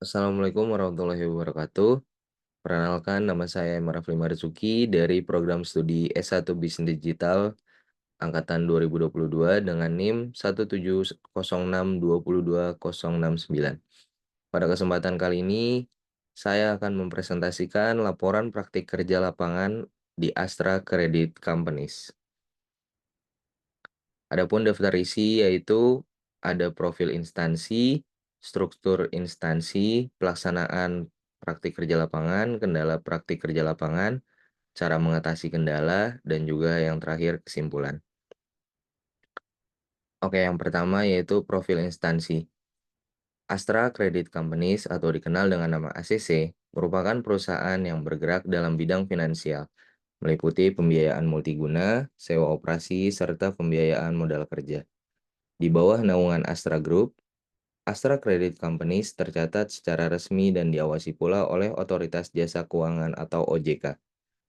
Assalamualaikum warahmatullahi wabarakatuh. Perkenalkan, nama saya Rafli Marzuki dari program studi S1 Bisnis Digital angkatan 2022 dengan NIM 170622029. Pada kesempatan kali ini, saya akan mempresentasikan laporan praktik kerja lapangan di Astra Credit Companies. Adapun daftar isi yaitu ada profil instansi, struktur instansi, pelaksanaan praktik kerja lapangan, kendala praktik kerja lapangan, cara mengatasi kendala, dan juga yang terakhir kesimpulan. Oke, yang pertama yaitu profil instansi. Astra Credit Companies atau dikenal dengan nama ACC merupakan perusahaan yang bergerak dalam bidang finansial, meliputi pembiayaan multiguna, sewa operasi, serta pembiayaan modal kerja. Di bawah naungan Astra Group, Astra Credit Companies tercatat secara resmi dan diawasi pula oleh Otoritas Jasa Keuangan atau OJK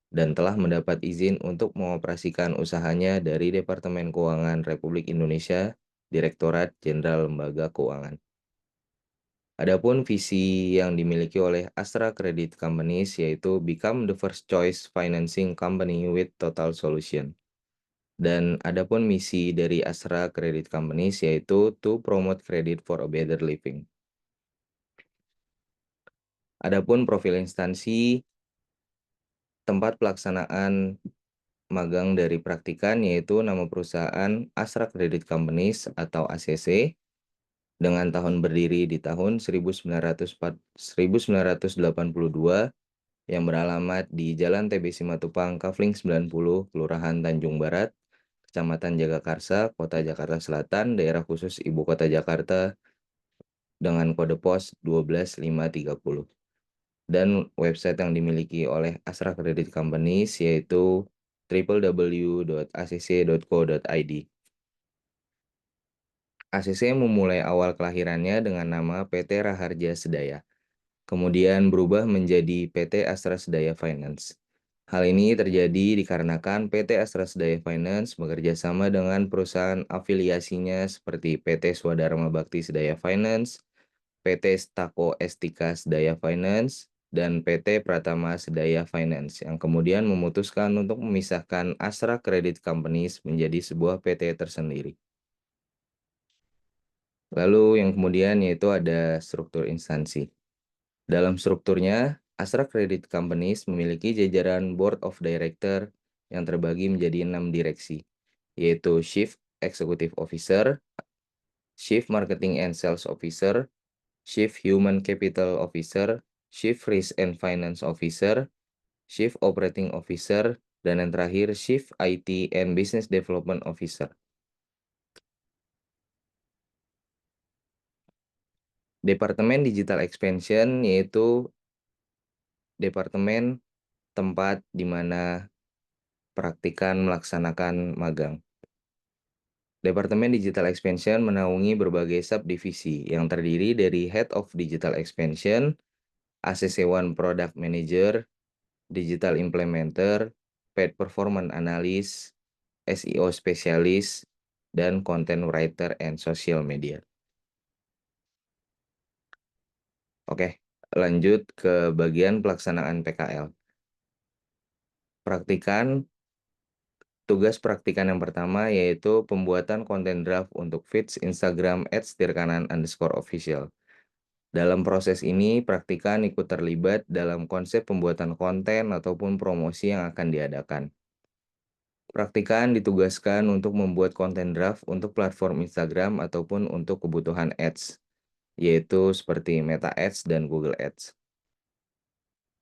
dan telah mendapat izin untuk mengoperasikan usahanya dari Departemen Keuangan Republik Indonesia, Direktorat Jenderal Lembaga Keuangan. Adapun visi yang dimiliki oleh Astra Credit Companies yaitu Become the First Choice Financing Company with Total Solution. Dan adapun misi dari Astra Credit Companies yaitu to promote credit for a better living. Adapun profil instansi, tempat pelaksanaan magang dari praktikan yaitu nama perusahaan Astra Credit Companies atau ACC dengan tahun berdiri di tahun 1982 yang beralamat di Jalan TB Simatupang, Kafling 90, Kelurahan Tanjung Barat, Kecamatan Jagakarsa, Kota Jakarta Selatan, Daerah Khusus Ibu Kota Jakarta dengan kode pos 12530. Dan website yang dimiliki oleh Astra Credit Companies yaitu www.acc.co.id. ACC memulai awal kelahirannya dengan nama PT Raharja Sedaya, kemudian berubah menjadi PT Astra Sedaya Finance. Hal ini terjadi dikarenakan PT Astra Sedaya Finance bekerja sama dengan perusahaan afiliasinya seperti PT Swadharma Bakti Sedaya Finance, PT Stako Estika Sedaya Finance, dan PT Pratama Sedaya Finance yang kemudian memutuskan untuk memisahkan Astra Credit Companies menjadi sebuah PT tersendiri. Lalu yang kemudian yaitu ada struktur instansi. Dalam strukturnya, Astra Credit Companies memiliki jajaran Board of Director yang terbagi menjadi 6 direksi, yaitu Chief Executive Officer, Chief Marketing and Sales Officer, Chief Human Capital Officer, Chief Risk and Finance Officer, Chief Operating Officer, dan yang terakhir Chief IT and Business Development Officer. Departemen Digital Expansion yaitu departemen tempat di mana praktikan melaksanakan magang. Departemen Digital Expansion menaungi berbagai subdivisi yang terdiri dari Head of Digital Expansion, ACC1 Product Manager, Digital Implementer, Paid Performance Analyst, SEO Specialist, dan Content Writer and Social Media. Oke, lanjut ke bagian pelaksanaan PKL. Tugas praktikan yang pertama yaitu pembuatan konten draft untuk feeds Instagram @tirkanan_official. Dalam proses ini, praktikan ikut terlibat dalam konsep pembuatan konten ataupun promosi yang akan diadakan. Praktikan ditugaskan untuk membuat konten draft untuk platform Instagram ataupun untuk kebutuhan ads, yaitu seperti Meta Ads dan Google Ads.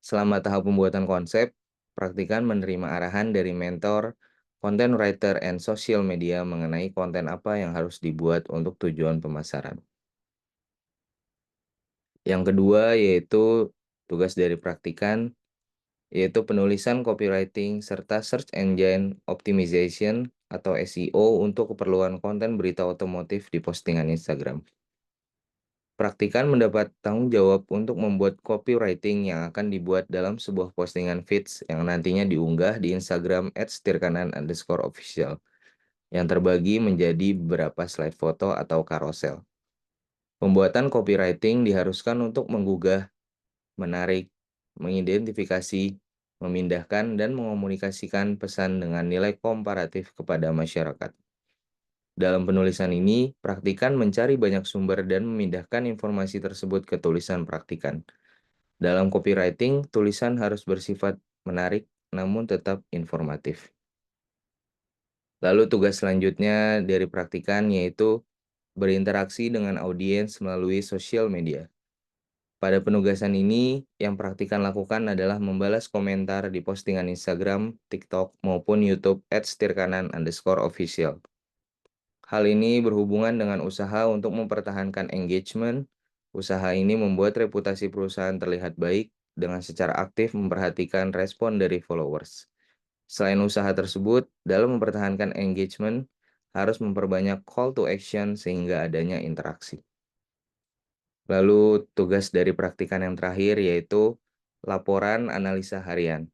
Selama tahap pembuatan konsep, praktikan menerima arahan dari mentor, content writer, and social media mengenai konten apa yang harus dibuat untuk tujuan pemasaran. Yang kedua yaitu tugas dari praktikan, yaitu penulisan copywriting serta search engine optimization atau SEO untuk keperluan konten berita otomotif di postingan Instagram. Praktikan mendapat tanggung jawab untuk membuat copywriting yang akan dibuat dalam sebuah postingan feeds yang nantinya diunggah di Instagram @tirkanan_official yang terbagi menjadi beberapa slide foto atau carousel. Pembuatan copywriting diharuskan untuk menggugah, menarik, mengidentifikasi, memindahkan, dan mengomunikasikan pesan dengan nilai komparatif kepada masyarakat. Dalam penulisan ini, praktikan mencari banyak sumber dan memindahkan informasi tersebut ke tulisan praktikan. Dalam copywriting, tulisan harus bersifat menarik namun tetap informatif. Lalu tugas selanjutnya dari praktikan yaitu berinteraksi dengan audiens melalui sosial media. Pada penugasan ini, yang praktikan lakukan adalah membalas komentar di postingan Instagram, TikTok, maupun YouTube @stirkanan_official. Hal ini berhubungan dengan usaha untuk mempertahankan engagement. Usaha ini membuat reputasi perusahaan terlihat baik dengan secara aktif memperhatikan respon dari followers. Selain usaha tersebut, dalam mempertahankan engagement, harus memperbanyak call to action sehingga adanya interaksi. Lalu tugas dari praktikan yang terakhir yaitu laporan analisa harian.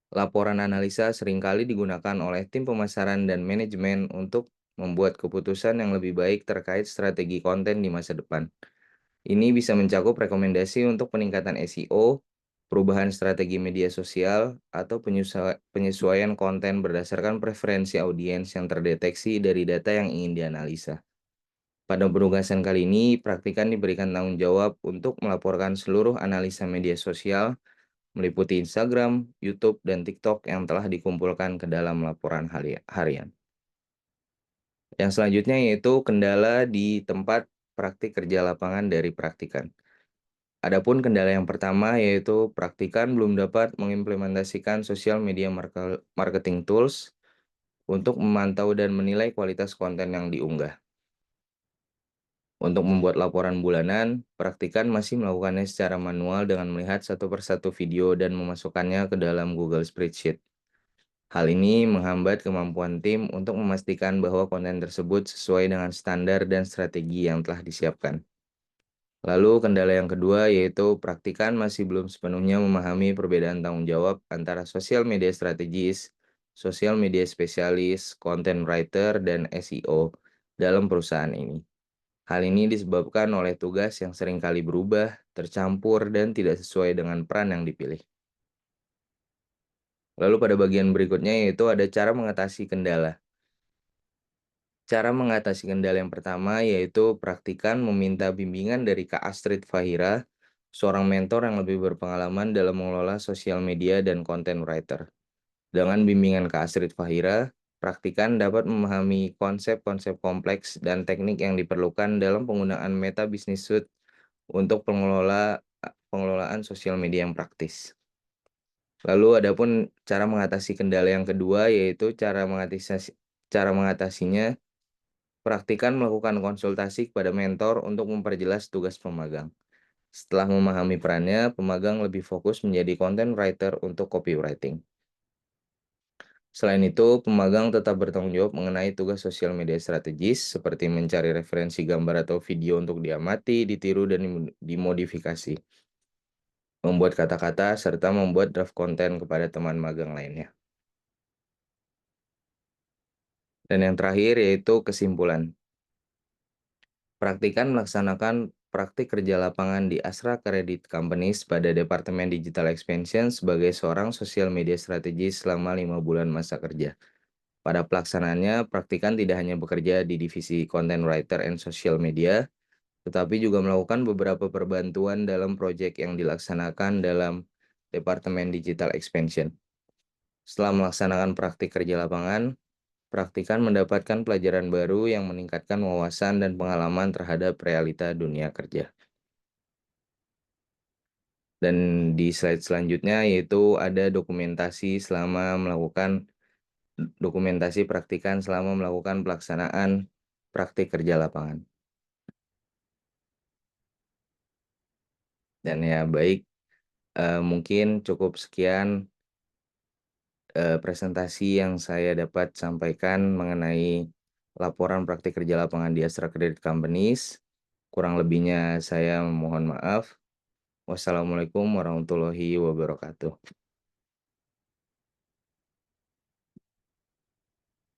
Laporan analisa seringkali digunakan oleh tim pemasaran dan manajemen untuk membuat keputusan yang lebih baik terkait strategi konten di masa depan. Ini bisa mencakup rekomendasi untuk peningkatan SEO, perubahan strategi media sosial, atau penyesuaian konten berdasarkan preferensi audiens yang terdeteksi dari data yang ingin dianalisa. Pada penugasan kali ini, praktikan diberikan tanggung jawab untuk melaporkan seluruh analisa media sosial, meliputi Instagram, YouTube, dan TikTok yang telah dikumpulkan ke dalam laporan harian. Yang selanjutnya yaitu kendala di tempat praktik kerja lapangan dari praktikan. Adapun kendala yang pertama yaitu praktikan belum dapat mengimplementasikan social media marketing tools untuk memantau dan menilai kualitas konten yang diunggah. Untuk membuat laporan bulanan, praktikan masih melakukannya secara manual dengan melihat satu persatu video dan memasukkannya ke dalam Google Spreadsheet. Hal ini menghambat kemampuan tim untuk memastikan bahwa konten tersebut sesuai dengan standar dan strategi yang telah disiapkan. Lalu kendala yang kedua yaitu praktikan masih belum sepenuhnya memahami perbedaan tanggung jawab antara sosial media strategis, sosial media spesialis, content writer, dan SEO dalam perusahaan ini. Hal ini disebabkan oleh tugas yang seringkali berubah, tercampur, dan tidak sesuai dengan peran yang dipilih. Lalu pada bagian berikutnya yaitu ada cara mengatasi kendala. Cara mengatasi kendala yang pertama yaitu praktikan meminta bimbingan dari Kak Astrid Fahira, seorang mentor yang lebih berpengalaman dalam mengelola sosial media dan content writer. Dengan bimbingan Kak Astrid Fahira, praktikan dapat memahami konsep-konsep kompleks dan teknik yang diperlukan dalam penggunaan Meta Business Suite untuk pengelolaan sosial media yang praktis. Lalu adapun cara mengatasi kendala yang kedua yaitu cara mengatasinya. Praktikan melakukan konsultasi kepada mentor untuk memperjelas tugas pemagang. Setelah memahami perannya, pemagang lebih fokus menjadi content writer untuk copywriting. Selain itu, pemagang tetap bertanggung jawab mengenai tugas sosial media strategis seperti mencari referensi gambar atau video untuk diamati, ditiru, dan dimodifikasi, membuat kata-kata, serta membuat draft konten kepada teman magang lainnya. Dan yang terakhir yaitu kesimpulan. Praktikan melaksanakan praktik kerja lapangan di Astra Credit Companies pada Departemen Digital Expansion sebagai seorang sosial media strategis selama 5 bulan masa kerja. Pada pelaksanaannya, praktikan tidak hanya bekerja di divisi Content Writer and Social Media, tetapi juga melakukan beberapa perbantuan dalam proyek yang dilaksanakan dalam Departemen Digital Expansion. Setelah melaksanakan praktik kerja lapangan, praktikan mendapatkan pelajaran baru yang meningkatkan wawasan dan pengalaman terhadap realita dunia kerja. Dan di slide selanjutnya yaitu ada dokumentasi praktikan selama melakukan pelaksanaan praktik kerja lapangan. Dan ya baik, mungkin cukup sekian presentasi yang saya dapat sampaikan mengenai laporan praktik kerja lapangan di Astra Credit Companies. Kurang lebihnya saya mohon maaf. Wassalamualaikum warahmatullahi wabarakatuh.